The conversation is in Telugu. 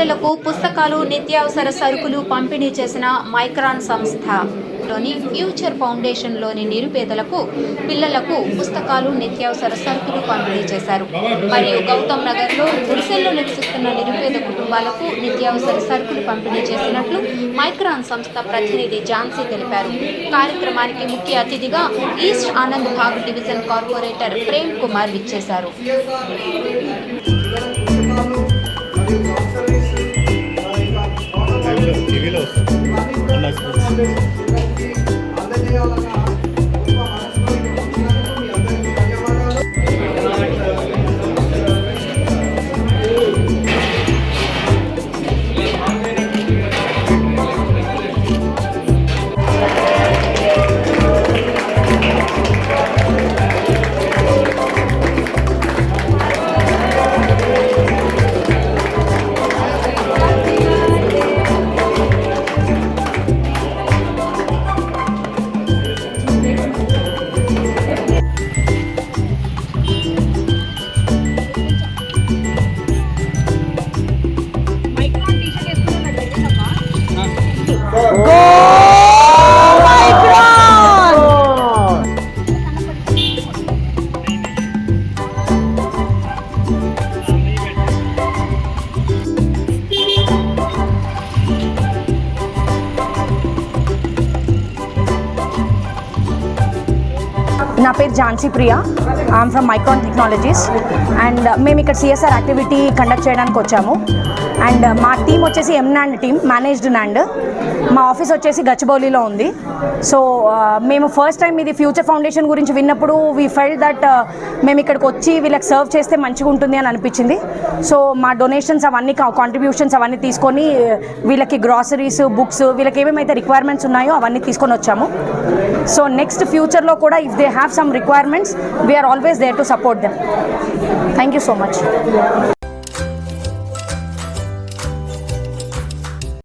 పిల్లలకు పుస్తకాలు, నిత్యావసర సరుకులు పంపిణీ చేసిన మైక్రాన్ సంస్థలోని ఫ్యూచర్ ఫౌండేషన్లోని నిరుపేదలకు పిల్లలకు పుస్తకాలు, నిత్యావసర సరుకులు పంపిణీ చేశారు. మరియు గౌతమ్ నగర్లో గుడిసెల్లో నివసిస్తున్న నిరుపేద కుటుంబాలకు నిత్యావసర సరుకులు పంపిణీ చేసినట్లు మైక్రాన్ సంస్థ ప్రతినిధి ఝాన్సీ తెలిపారు. కార్యక్రమానికి ముఖ్య అతిథిగా East Anand Bagh division corporator Prem Kumar విచ్చేశారు. నా పేరు Jhansi Priya. I'm from Micron Technologies and మేము ఇక్కడ సిఎస్ఆర్ యాక్టివిటీ కండక్ట్ చేయడానికి వచ్చాము. అండ్ మా టీం వచ్చేసి నాండ్ టీమ్, మేనేజ్డ్ నాండ్. మా ఆఫీస్ వచ్చేసి గచ్చిబౌలిలో ఉంది. సో మేము ఫస్ట్ టైం ఇది ఫ్యూచర్ ఫౌండేషన్ గురించి విన్నప్పుడు వీ ఫెల్ట్ దట్ మేము ఇక్కడికి వచ్చి వీళ్ళకి సర్వ్ చేస్తే మంచిగా ఉంటుంది అని అనిపించింది. సో మా డొనేషన్స్ అవన్నీ, కాంట్రిబ్యూషన్స్ అవన్నీ తీసుకొని వీళ్ళకి గ్రాసరీస్, బుక్స్, వీళ్ళకి ఏమేమైతే రిక్వైర్మెంట్స్ ఉన్నాయో అవన్నీ తీసుకొని వచ్చాము. సో నెక్స్ట్ ఫ్యూచర్లో కూడా if they have some requirements, we are always there to support them. Thank you so much.